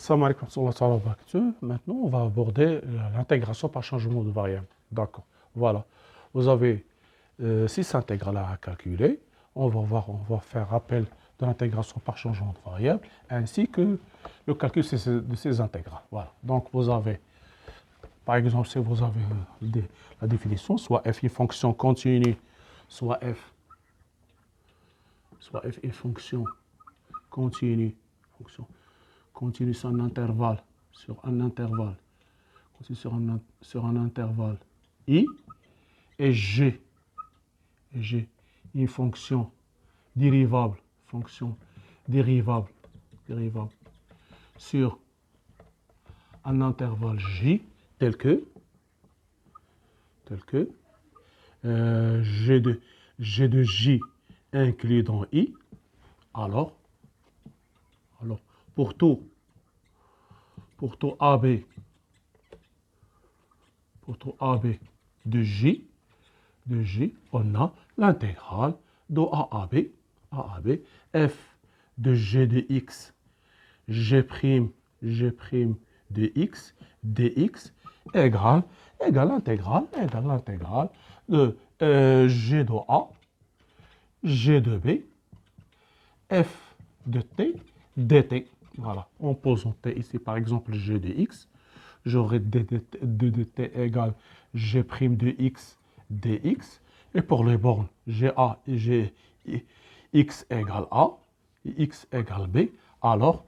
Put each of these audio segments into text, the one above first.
Salam alaikum wa rahmatullahi wa barakatuh. Maintenant, on va aborder l'intégration par changement de variable. D'accord. Voilà. Vous avez 6 intégrales à calculer. On va faire appel de l'intégration par changement de variable, ainsi que le calcul de ces intégrales. Voilà. Donc, vous avez, par exemple, si vous avez la définition, soit f une fonction continue, soit f une fonction continue, continue sur un intervalle, continue sur un intervalle I, et G, une fonction dérivable, sur un intervalle J, tel que G de J inclus dans I. Alors pour tout AB, de J, on a l'intégrale de A à B, f de G de X, G' de X, dx, égale l'intégrale de G de A, G de B, f de T, dt. Voilà, en posant T ici, par exemple, G de X, j'aurai d de T égale G' de X dx. Et pour les bornes GA et X égale A, X égale B, alors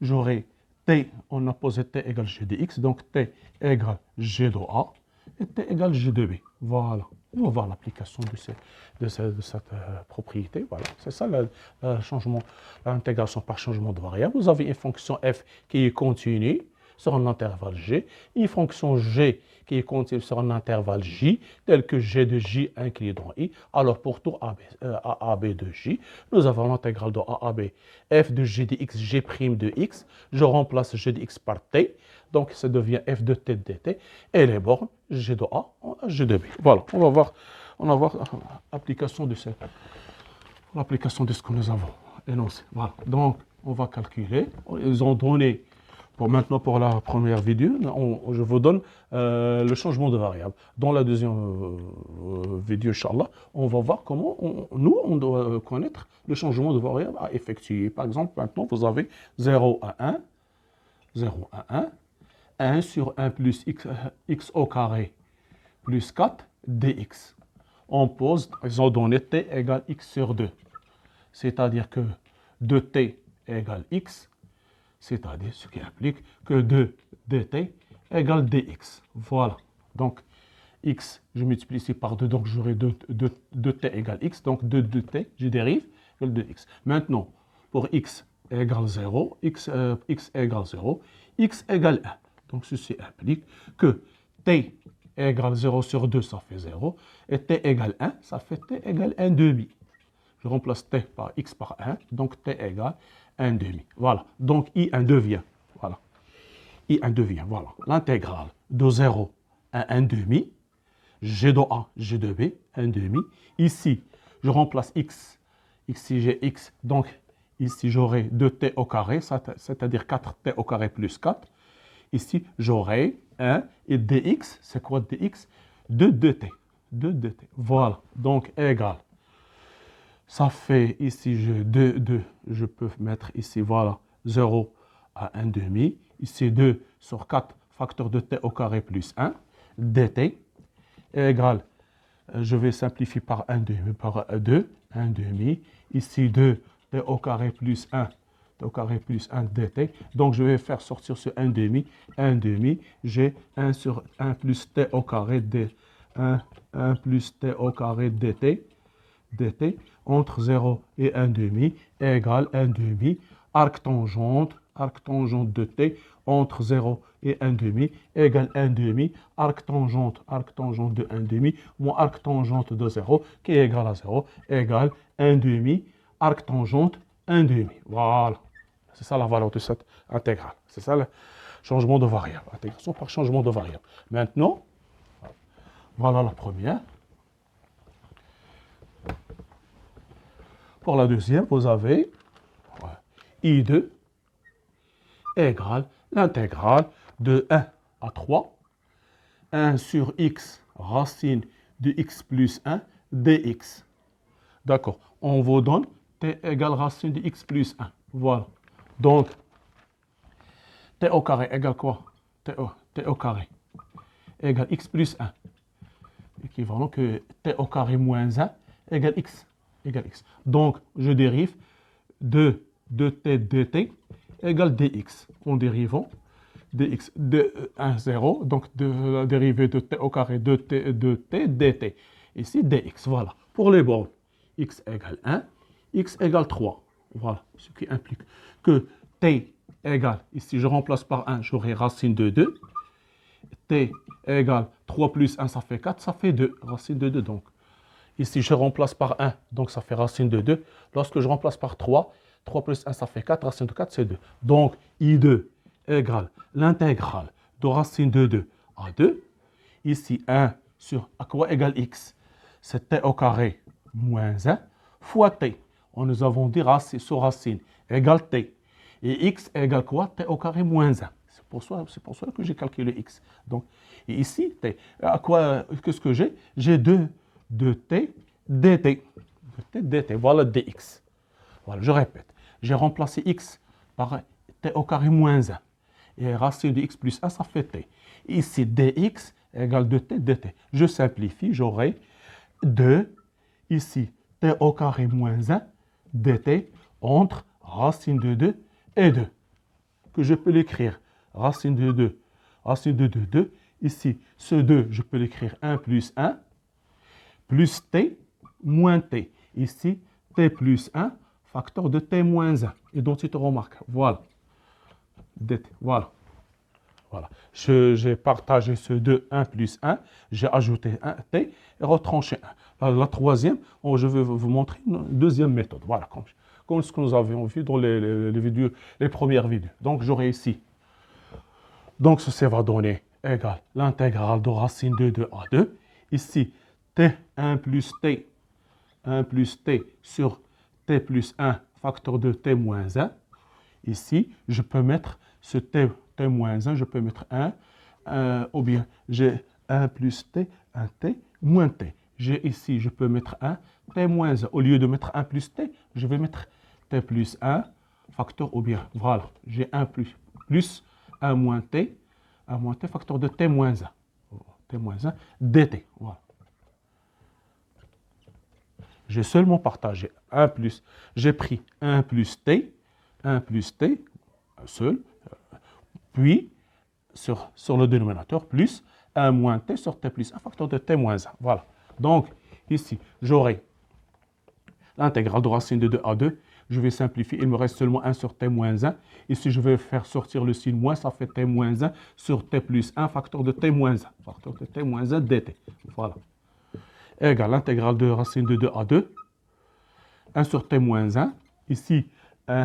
j'aurai T, on a posé T égale G de X, donc T égale G de A et T égale G de B. Voilà, on va voir l'application de cette propriété. Voilà, c'est ça l'intégration par changement de variable. Vous avez une fonction f qui est continue sur un intervalle G, une fonction G qui est continue sur un intervalle J, tel que G de J inclus dans I. Alors pour tout AB de J, nous avons l'intégrale de A à B, f de G de X, G' de X. Je remplace G de X par T, donc ça devient f de T dt, et les bornes G de A, G de B. Voilà, on va voir l'application de ce que nous avons énoncé. Voilà, donc on va calculer. Ils ont donné, pour la première vidéo, je vous donne le changement de variable. Dans la deuxième vidéo, Inch'Allah, on va voir comment on doit connaître le changement de variable à effectuer. Par exemple, maintenant, vous avez 0 à 1, 1 sur 1 plus x au carré plus 4 dx. On pose, ils ont donné t égale x sur 2. C'est-à-dire que 2t égale x, c'est-à-dire ce qui implique que 2 dt égale dx. Voilà. Donc, x, je multiplie ici par 2, donc j'aurai 2t égale x. Donc, 2t, je dérive, égale 2x. Maintenant, pour x égale 0, x égale 0, x égale 1. Donc, ceci implique que t égale 0 sur 2, ça fait 0. Et t égale 1, ça fait t égale 1 demi. Je remplace t par x par 1, donc t égale 1 demi. Voilà. Donc, I1 devient, voilà. I1 devient, voilà, l'intégrale de 0 à 1 demi, G de A, G de B, 1 demi. Ici, je remplace x. Ici, j'ai x. Donc, ici, j'aurai 2t au carré, c'est-à-dire 4t au carré plus 4. Ici, j'aurai 1 et dx. C'est quoi dx? 2t. Voilà. Donc, égal. Ça fait ici, je peux mettre ici, voilà, 0 à 1 demi. Ici, 2 sur 4, facteur de t au carré plus 1, dt, égale, je vais simplifier par 1 demi, par 2, 1 demi. Ici, 2, t au carré plus 1, t au carré plus 1 dt. Donc, je vais faire sortir ce 1 demi, j'ai 1 sur 1 plus t au carré d, 1 plus t au carré dt, entre 0 et 1 demi égale 1 demi, arc tangente de t entre 0 et 1 demi égale 1 demi, arc tangente de 1 demi, moins arc tangente de 0 qui est égal à 0 égale 1 demi, arc tangente 1 demi. Voilà. C'est ça la valeur de cette intégrale. C'est ça le changement de variable. Intégration par changement de variable. Maintenant, voilà la première. Pour la deuxième, vous avez I2 égale l'intégrale de 1 à 3, 1 sur x racine de x plus 1 dx. D'accord. On vous donne t égale racine de x plus 1. Voilà. Donc, t au carré égale quoi? T au carré égale x plus 1. Équivalent que t au carré moins 1 égale x. Donc, je dérive de t dt égale dx. En dérivant dx de 1, 0, donc de la dérivée de t au carré de t dt. Ici, dx. Voilà. Pour les bornes, x égale 1, x égale 3. Voilà. Ce qui implique que t égale, ici je remplace par 1, j'aurai racine de 2. T égale 3 plus 1, ça fait 4, ça fait 2, racine de 2 donc. Ici, je remplace par 1, donc ça fait racine de 2. Lorsque je remplace par 3, 3 plus 1, ça fait 4, racine de 4, c'est 2. Donc, I2 égale l'intégrale de racine de 2 à 2. Ici, 1 sur à quoi égale x? C'est t au carré moins 1 fois t. Nous avons dit racine sur racine égale t. Et x égale quoi? T au carré moins 1. C'est pour ça que j'ai calculé x. Donc, et ici, t. À quoi, qu'est-ce que j'ai? J'ai 2 de t dt. Voilà dx. Voilà, je répète. J'ai remplacé x par t au carré moins 1. Et racine de x plus 1, ça fait t. Ici, dx égale 2t dt. Je simplifie, j'aurai 2, ici, t au carré moins 1 dt entre racine de 2 et 2. Que je peux l'écrire. Racine de 2, 2. Ici, ce 2, je peux l'écrire 1 plus 1, plus t, moins t. Ici, t plus 1, facteur de t moins 1. Identité remarque. Voilà. dt. Voilà. J'ai partagé ce 2, 1 plus 1. J'ai ajouté 1 t et retranché 1. La troisième, je vais vous montrer une deuxième méthode. Voilà, comme ce que nous avions vu dans les premières vidéos. Donc, j'aurai ici. Donc, ceci va donner égal l'intégrale de racine de 2 à 2. Ici, t1 plus t sur t plus 1, facteur de t moins 1. Ici, je peux mettre ce t moins 1, je peux mettre 1, ou bien j'ai 1 plus t, 1 t, moins t. J'ai ici, je peux mettre 1, t moins 1. Au lieu de mettre 1 plus t, je vais mettre t plus 1, facteur, ou bien, voilà, j'ai 1 plus 1 moins t, facteur de t moins 1. T moins 1, dt. Voilà. J'ai seulement partagé 1 plus, j'ai pris 1 plus t, seul, puis sur le dénominateur, plus 1 moins t sur t plus 1, facteur de t moins 1. Voilà. Donc, ici, j'aurai l'intégrale de racine de 2 à 2. Je vais simplifier, il me reste seulement 1 sur t moins 1. Ici, je vais faire sortir le signe moins, ça fait t moins 1 sur t plus 1, facteur de t moins 1. Facteur de t moins 1 dt. Voilà. Égale l'intégrale de racine de 2 à 2. 1 sur t moins 1. Ici,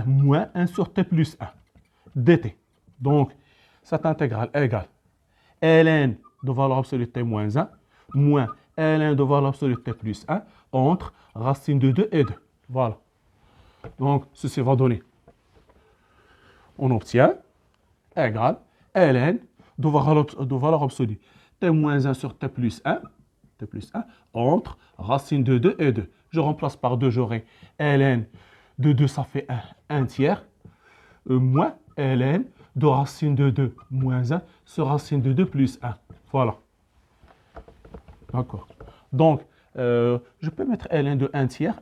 moins 1 sur t plus 1. dt. Donc, cette intégrale égale ln de valeur absolue t moins 1 moins ln de valeur absolue t plus 1 entre racine de 2 et 2. Voilà. Donc, ceci va donner. On obtient égale ln de valeur absolue t moins 1 sur t plus 1 entre racine de 2 et 2. Je remplace par 2, j'aurai ln de 2, ça fait 1 tiers, moins ln de racine de 2 moins 1 sur racine de 2 plus 1. Voilà. D'accord. Donc, je peux mettre ln de 1 tiers,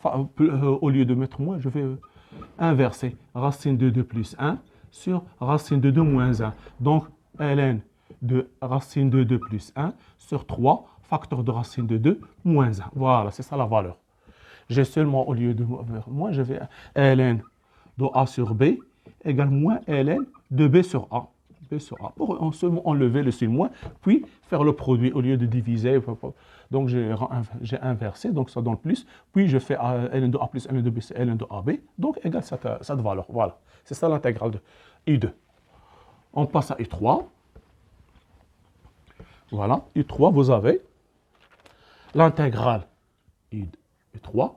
au lieu de mettre moins, je vais inverser racine de 2 plus 1 sur racine de 2 moins 1. Donc, ln de racine de 2 plus 1 sur 3, facteur de racine de 2 moins 1. Voilà, c'est ça la valeur. J'ai seulement, au lieu de moins, je vais ln de a sur b égale moins ln de b sur a. Pour seulement enlever le signe moins, puis faire le produit au lieu de diviser. Donc, j'ai inversé, donc ça donne plus. Puis, je fais ln de a plus ln de b, c'est ln de ab. Donc, égale cette valeur. Voilà. C'est ça l'intégrale de I2. On passe à I3. Voilà. I3, vous avez l'intégrale I3.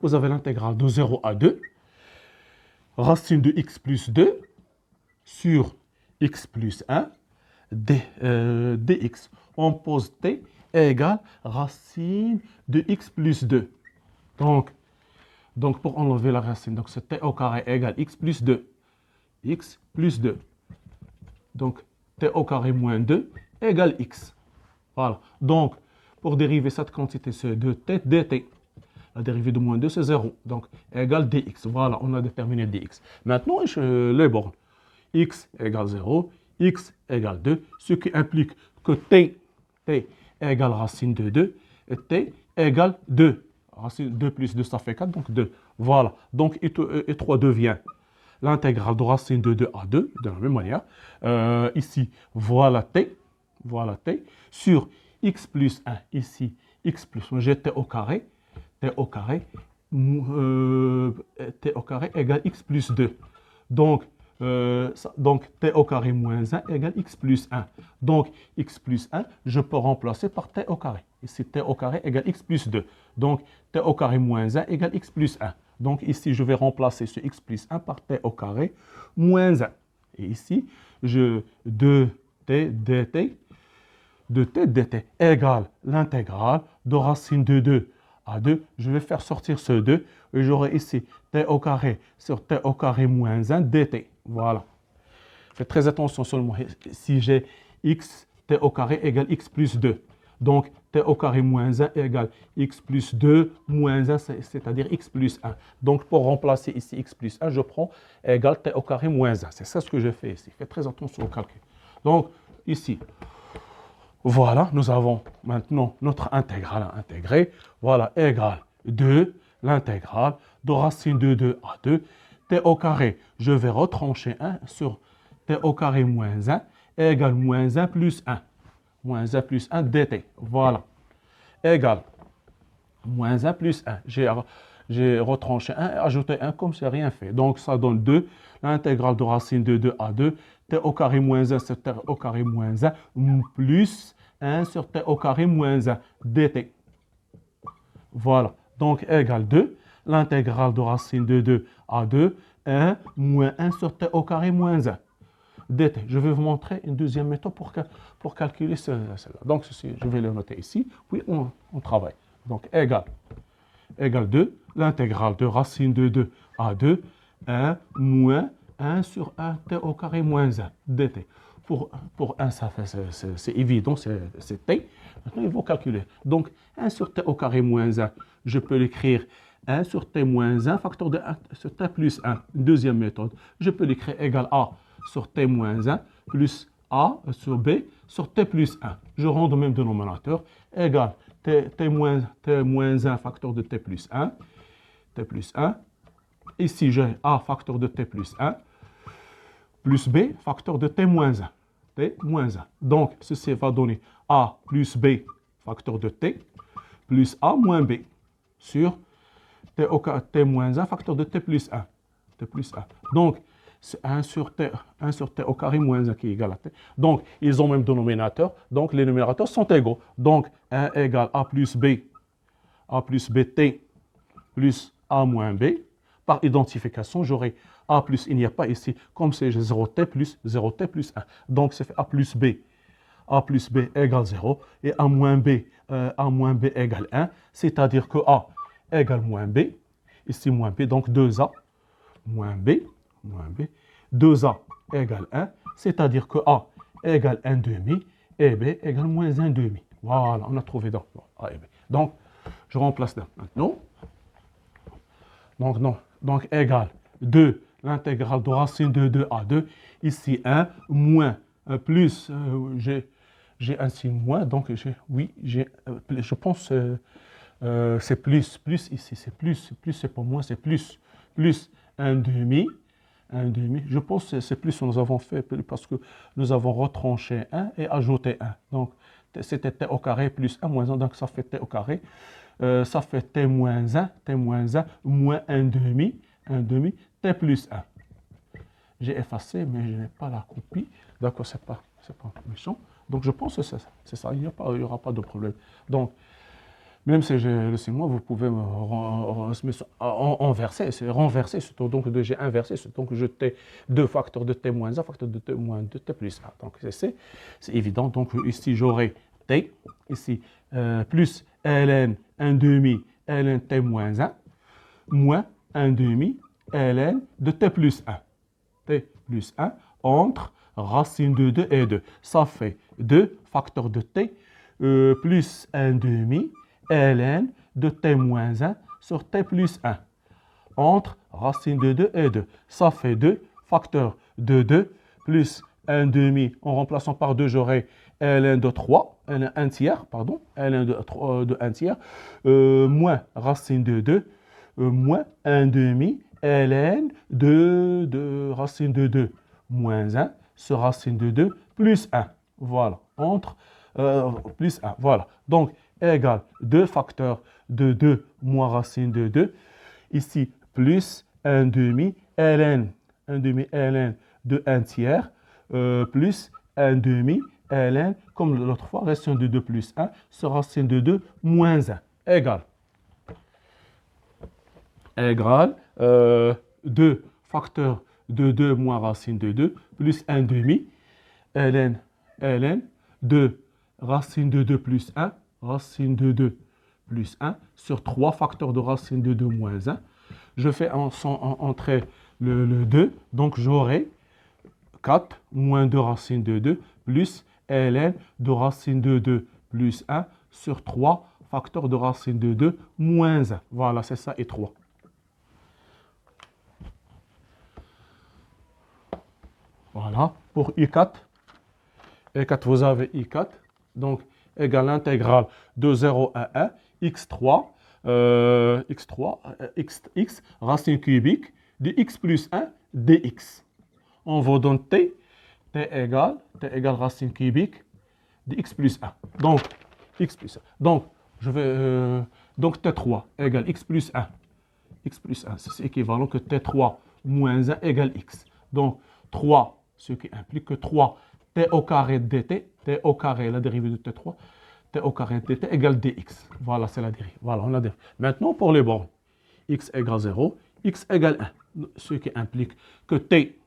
Vous avez l'intégrale de 0 à 2. Racine de x plus 2 sur x plus 1, dx. On pose t égale racine de x plus 2. Donc pour enlever la racine, donc c'est t au carré égale x plus 2. X plus 2. Donc, t au carré moins 2 égale x. Voilà. Donc, pour dériver cette quantité, c'est 2t dt. La dérivée de moins 2, c'est 0. Donc, égale dx. Voilà, on a déterminé dx. Maintenant, les bornes. X égale 0, x égale 2, ce qui implique que t égale racine de 2 et t égale 2. Racine 2 plus 2, ça fait 4, donc 2. Voilà. Donc, et3 devient l'intégrale de racine de 2 à 2, de la même manière. Ici, voilà t, sur x plus 1, ici, x plus 1, j'ai t au carré égale x plus 2. Donc t au carré moins 1 égale x plus 1. Donc, x plus 1, je peux remplacer par t au carré. Ici, t au carré égale x plus 2. Donc, t au carré moins 1 égale x plus 1. Donc, ici, je vais remplacer ce x plus 1 par t au carré moins 1. Et ici, 2t dt égale l'intégrale de racine de 2 à 2. Je vais faire sortir ce 2 et j'aurai ici t au carré sur t au carré moins 1 dt. Voilà. Faites très attention seulement si j'ai x t au carré égale x plus 2. Donc, t au carré moins 1 égale x plus 2 moins 1, c'est-à-dire x plus 1. Donc, pour remplacer ici x plus 1, je prends égale t au carré moins 1. C'est ça ce que je fais ici. Faites très attention au calcul. Donc, ici, voilà, nous avons maintenant notre intégrale à intégrer. Voilà, égale 2, l'intégrale de racine de 2 à 2. T au carré, je vais retrancher 1 sur t au carré moins 1 égale moins 1 plus 1. Moins 1 plus 1 dt. Voilà. Égale moins 1 plus 1. J'ai retranché 1 et ajouté 1 comme si rien fait. Donc, ça donne 2. L'intégrale de racine de 2 à 2. T au carré moins 1 sur t au carré moins 1 plus 1 sur t au carré moins 1 dt. Voilà. Donc, égale 2. L'intégrale de racine de 2 à 2. 1 moins 1 sur t au carré moins 1 dt. Je vais vous montrer une deuxième méthode pour calculer celle-là. Donc, ceci, je vais le noter ici. Puis, on travaille. Donc, égale 2. L'intégrale de racine de 2 à 2. 1 moins 1 sur 1 t au carré moins 1 dt. Pour 1, ça fait, c'est évident, c'est t. Maintenant, il faut calculer. Donc, 1 sur t au carré moins 1, je peux l'écrire 1 sur t moins 1, facteur de 1 sur t plus 1. Deuxième méthode, je peux l'écrire égal à sur t moins 1 plus a sur b sur t plus 1. Je rends au même dénominateur égal t moins 1 facteur de t plus 1. T plus 1. Ici, j'ai a facteur de t plus 1 plus b facteur de t moins 1. T moins 1. Donc, ceci va donner a plus b facteur de t plus a moins b sur t moins 1 facteur de t plus 1. T plus 1. Donc, c'est 1 sur t au carré moins 1 qui est égal à t. Donc, ils ont le même dénominateur. Donc, les numérateurs sont égaux. Donc, 1 égale a plus bt plus a moins b. Par identification, j'aurai a plus, il n'y a pas ici, comme c'est 0t plus 1. Donc, c'est fait a plus b égale 0 et a moins b égale 1. C'est-à-dire que a égale moins b. Ici, moins b, donc 2a moins b. 2a égale 1, c'est-à-dire que a égale 1 demi et b égale moins 1 demi. Voilà, on a trouvé donc a et b. Donc, je remplace là maintenant. Donc égale 2, l'intégrale de racine de 2 à 2. Ici 1 moins plus, j'ai un signe moins, donc je pense c'est plus ici, c'est plus c'est pas moins, c'est plus 1 demi. Je pense que c'est plus nous avons fait parce que nous avons retranché 1 et ajouté 1. Donc, c'était t au carré plus 1 moins 1, donc ça fait t au carré. Ça fait t moins 1 moins 1 demi, t plus 1. J'ai effacé, mais je n'ai pas la copie. D'accord, c'est pas méchant. Donc, je pense que c'est ça. Il n'y aura pas de problème. Donc, Même si j'ai le sigma, vous pouvez renverser, donc j'ai inversé, donc je t 2 facteurs de t moins 1, facteur de t moins 2, t plus 1. Donc c'est évident. Donc ici j'aurai t, ici plus ln 1 demi, ln t moins 1, moins 1 demi, ln de t plus 1. T plus 1 entre racine de 2 et 2. Ça fait 2 facteurs de t plus 1 demi ln de t moins 1 sur t plus 1 entre racine de 2 et 2. Ça fait 2 facteurs de 2 plus 1 demi. En remplaçant par 2, j'aurai ln de 3, ln 1 tiers, pardon, ln de 1 tiers, moins racine de 2, moins 1 demi ln de racine de 2 moins 1 sur racine de 2 plus 1. Voilà, entre plus 1. Voilà, donc égale 2 facteurs de 2 moins racine de 2. Ici, plus 1 demi ln, 1 demi ln de 1 tiers, plus 1 demi ln, comme l'autre fois, racine de 2 plus 1 sur racine de 2 moins 1. Égale 2 facteurs de 2 moins racine de 2 plus 1 demi ln de racine de 2 plus 1, racine de 2 plus 1 sur 3 facteurs de racine de 2 moins 1. Je fais entrer le 2, donc j'aurai 4 moins 2 racine de 2 plus ln de racine de 2 plus 1 sur 3 facteurs de racine de 2 moins 1. Voilà, c'est ça et 3. Voilà, pour I4, vous avez I4, donc égale l'intégrale de 0 à 1, x3, x, racine cubique de x plus 1 dx. On va donner t égale racine cubique de x plus 1. Donc, x plus 1. Donc, donc t3 égale x plus 1. X plus 1, c'est équivalent que t3 moins 1 égale x. Donc, 3, ce qui implique que 3 t au carré dt, t au carré, la dérivée de t3, t au carré dt égale dx. Voilà, c'est la dérivée. Voilà, on a dérivée. Maintenant, pour les bornes, x égale 0, x égale 1, ce qui implique que t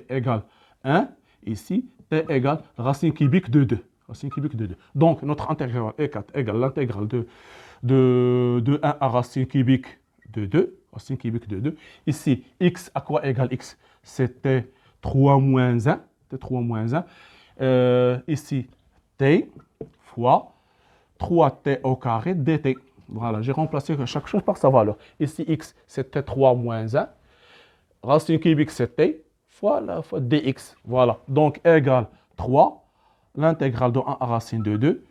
égale 1, ici, t égale racine cubique de 2. Racine cubique de 2. Donc, notre intégrale E4 égale l'intégrale de 1 à racine cubique de 2. Racine cubique de 2. Ici, x à quoi égale x? C'était 3 moins 1. T3 moins 1. Ici, t fois 3t au carré dt. Voilà, j'ai remplacé chaque chose par sa valeur. Ici, x, c'était 3 moins 1. Racine cubique, c'est t fois dx. Voilà, donc égale 3, l'intégrale de 1 à racine de 2,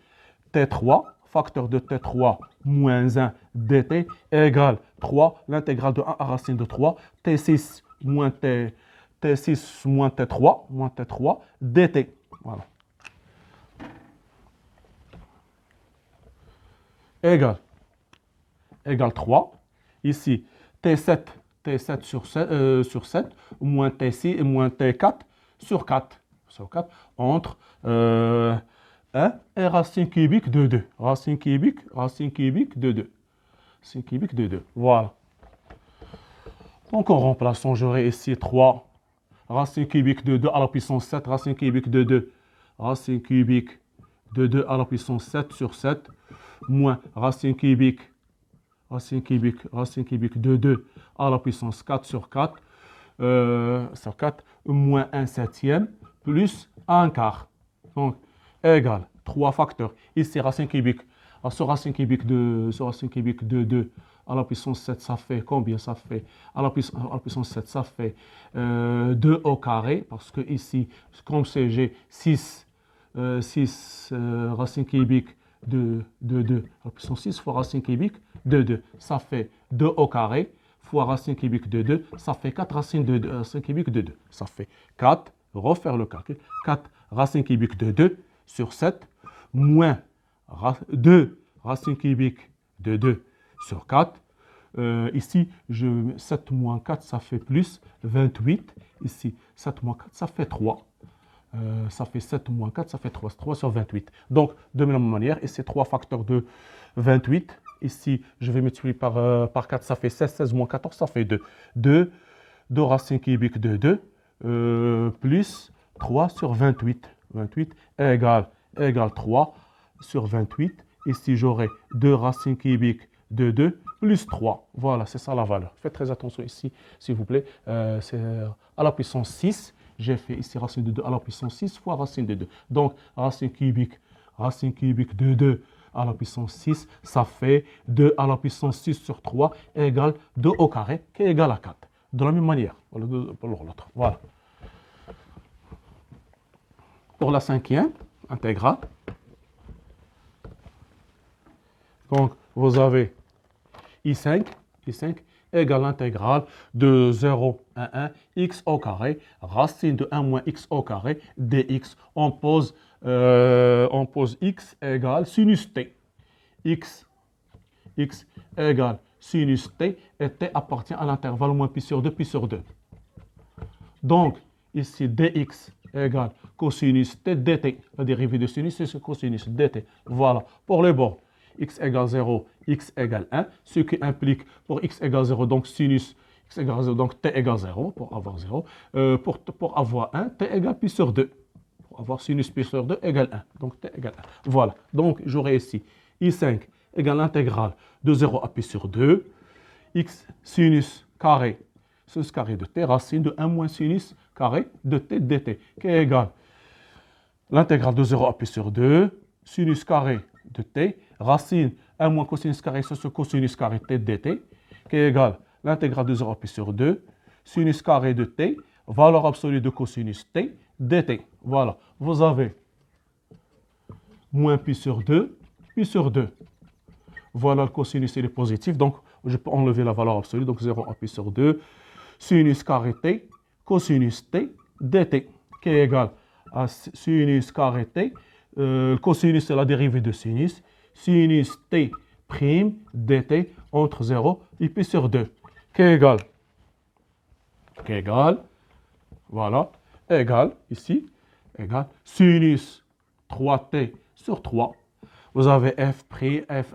t3, facteur de t3 moins 1 dt, égale 3, l'intégrale de 1 à racine de 3, t6 moins t6 moins t3 dt. Voilà. Égale 3. Ici, t7 sur 7 moins t6 et moins t4 sur 4 entre 1 et racine cubique de 2. Racine cubique de 2. Racine cubique de 2. Voilà. Donc en remplaçant, j'aurai ici 3 racine cubique de 2 à la puissance 7, racine cubique de 2, racine cubique de 2 à la puissance 7 sur 7, moins racine cubique de 2 à la puissance 4 sur 4, moins 1 septième, plus 1 quart. Donc, égale 3 facteurs. Ici, racine cubique, ce racine cubique de 2 à la puissance 7, ça fait combien? Ça fait, à la puissance 7, ça fait 2 au carré, parce que ici, comme c'est j'ai 6 racine cubique de 2 à la puissance 6 fois racine cubique de 2, ça fait 2 au carré, fois racine cubique de 2, ça fait 4 racine cubique de 2. Ça fait 4, refaire le calcul, 4 racine cubique de 2 sur 7, moins 2 racine cubique de 2 sur 4. Ici, 7 moins 4, ça fait plus 28. Ici, 7 moins 4, ça fait 3. Ça fait 7 moins 4, ça fait 3. 3 sur 28. Donc, de la même manière, et c'est 3 facteurs de 28. Ici, je vais multiplier par 4, ça fait 16. 16 moins 14, ça fait 2. 2 racines cubiques de 2, plus 3 sur 28. 28 égale 3 sur 28. Ici, j'aurai 2 racines cubiques de 2 plus 3. Voilà, c'est ça la valeur. Faites très attention ici, s'il vous plaît. C'est à la puissance 6. J'ai fait ici racine de 2 à la puissance 6 fois racine de 2. Donc, racine cubique de 2 à la puissance 6, ça fait 2 à la puissance 6 sur 3 égale 2 au carré, qui est égal à 4. De la même manière, pour l'autre. Voilà. Pour la cinquième intégrale, donc vous avez I5 égale l'intégrale de 0 à 1, x au carré, racine de 1 moins x au carré, dx. On pose x égale sinus t. x égale sinus t, et t appartient à l'intervalle moins pi sur 2, pi sur 2. Donc, ici, dx égale cosinus t dt. La dérivée de sinus, c'est ce cosinus dt. Voilà, pour les bords. X égale 0, x égale 1, ce qui implique pour x égale 0, donc sinus x égale 0, donc t égale 0, pour avoir 0. Pour avoir 1, t égale pi sur 2. Pour avoir sinus pi sur 2 égale 1, donc t égale 1. Voilà, donc j'aurai ici I5 égale l'intégrale de 0 à pi sur 2, x sinus carré de t, racine de 1 moins sinus carré de t dt, qui est égal l'intégrale de 0 à pi sur 2, sinus carré de t, racine 1 moins cosinus carré sur ce cosinus carré t dt, qui est égal l'intégrale de 0 à pi sur 2, sinus carré de t, valeur absolue de cosinus t dt. Voilà, vous avez moins pi sur 2, pi sur 2. Voilà, le cosinus il est positif, donc je peux enlever la valeur absolue, donc 0 à pi sur 2, sinus carré t, cosinus t dt, qui est égal à sinus carré t. Cosinus, c'est la dérivée de sinus. Sinus t prime dt entre 0 et pi sur 2, qui est égal, voilà, égal, ici, égal, sinus 3t sur 3. Vous avez f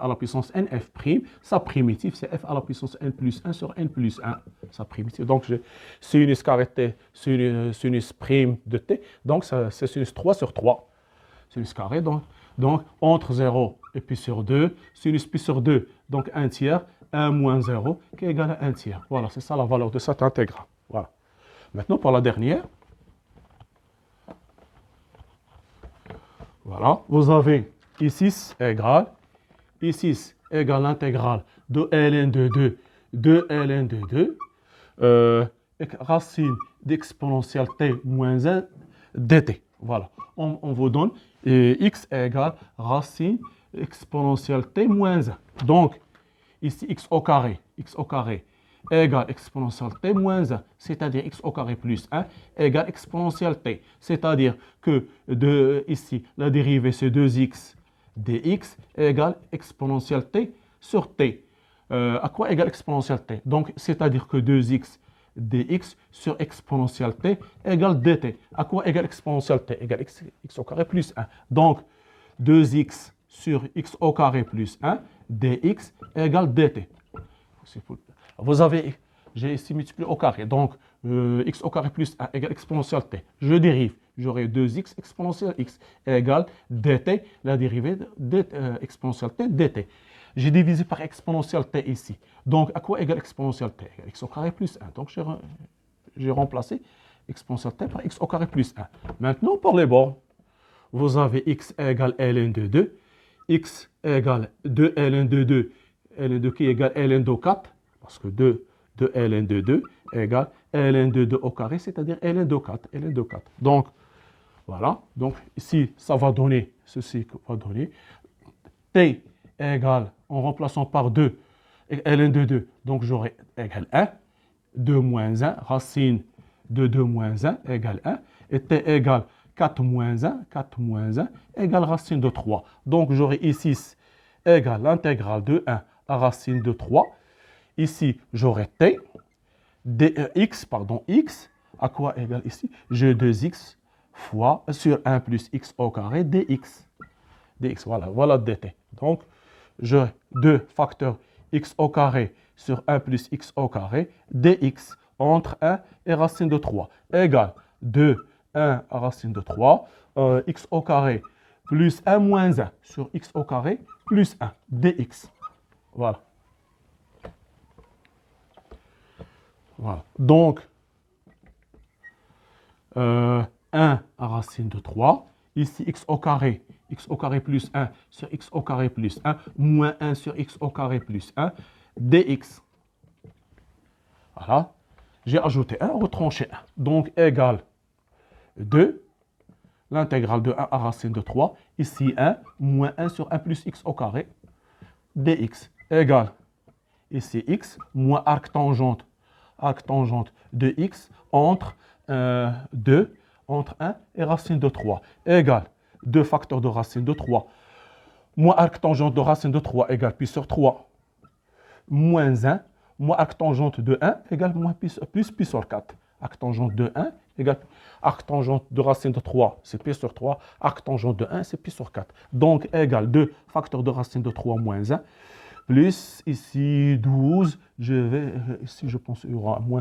à la puissance n, f prime. Sa primitive, c'est f à la puissance n plus 1 sur n plus 1. Sa primitive. Donc, j'ai sinus carré t, sinus prime de t. Donc, c'est sinus 3 sur 3. Sinus carré, donc entre 0 et pi sur 2, sinus pi sur 2, donc 1 tiers, 1 moins 0, qui est égal à 1 tiers. Voilà, c'est ça la valeur de cette intégrale. Voilà. Maintenant, pour la dernière, voilà, vous avez I6 égale l'intégrale de ln de ln de 2, racine d'exponentielle t moins 1 dt. Voilà, on vous donne x égale racine exponentielle t moins 1. Donc, ici, x au carré égale exponentielle t moins 1, c'est-à-dire x au carré plus 1 égale exponentielle t. C'est-à-dire que ici, la dérivée, c'est 2x dx égale exponentielle t sur t. À quoi égale exponentielle t? Donc, c'est-à-dire que 2x dx sur exponentielle t égale dt. À quoi égale exponentielle t? Égale x au carré plus 1. Donc, 2x sur x au carré plus 1 dx égale dt. Vous avez, j'ai ici multiplié au carré. Donc, x au carré plus 1 égale exponentielle t. Je dérive. J'aurai 2x exponentielle x égale dt, la dérivée de exponentielle t dt. J'ai divisé par exponentielle t ici. Donc, à quoi égale exponentielle t? Égale x au carré plus 1. Donc, j'ai remplacé exponentielle t par x au carré plus 1. Maintenant, pour les bords, vous avez x égale ln de 2, x égale 2 ln de 2, ln de qui égale ln de 4, parce que 2 ln de 2 égale ln de 2 au carré, c'est-à-dire ln de 4, ln de 4. Donc, voilà. Donc, ici, ça va donner, ceci va donner t égale, en remplaçant par 2, ln de 2, donc j'aurai égale 1, 2 moins 1, racine de 2 moins 1 égale 1, et t égale 4 moins 1 égale racine de 3. Donc, j'aurai ici égale l'intégrale de 1 à racine de 3. Ici, j'aurai t, x, à quoi égale ici? J'ai 2x fois sur 1 plus x au carré dx. Dx, voilà dt. Donc, j'ai 2 facteurs x au carré sur 1 plus x au carré dx entre 1 et racine de 3 égale 2, 1 à racine de 3, x au carré plus 1 moins 1 sur x au carré plus 1 dx. Voilà. Voilà. Donc, 1 à racine de 3. Ici, x au carré plus 1 sur x au carré plus 1, moins 1 sur x au carré plus 1, dx. Voilà. J'ai ajouté 1, retranché 1. Donc, égale 2, l'intégrale de 1 à racine de 3. Ici, 1, moins 1 sur 1 plus x au carré, dx. Égale, ici, x, moins arc tangente de x entre 2, entre 1 et racine de 3, égale 2 facteurs de racine de 3, moins arc tangente de racine de 3 égale pi sur 3, moins 1, moins arc tangente de 1 égale moins plus pi sur 4. Arc tangente de 1 égale arc tangente de racine de 3, c'est pi sur 3, arc tangente de 1, c'est pi sur 4. Donc, égale 2 facteurs de racine de 3 moins 1, plus ici 12, ici je pense qu'il y aura moins,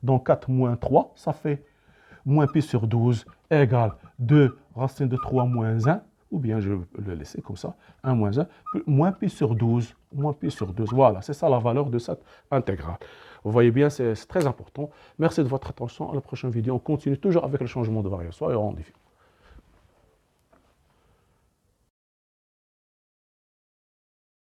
donc 4 moins 3, ça fait moins pi sur 12 égale 2 racine de 3 moins 1, ou bien je vais le laisser comme ça, 1 moins 1, moins pi sur 12, voilà, c'est ça la valeur de cette intégrale. Vous voyez bien, c'est très important. Merci de votre attention, à la prochaine vidéo, on continue toujours avec le changement de variation et au rendez-vous.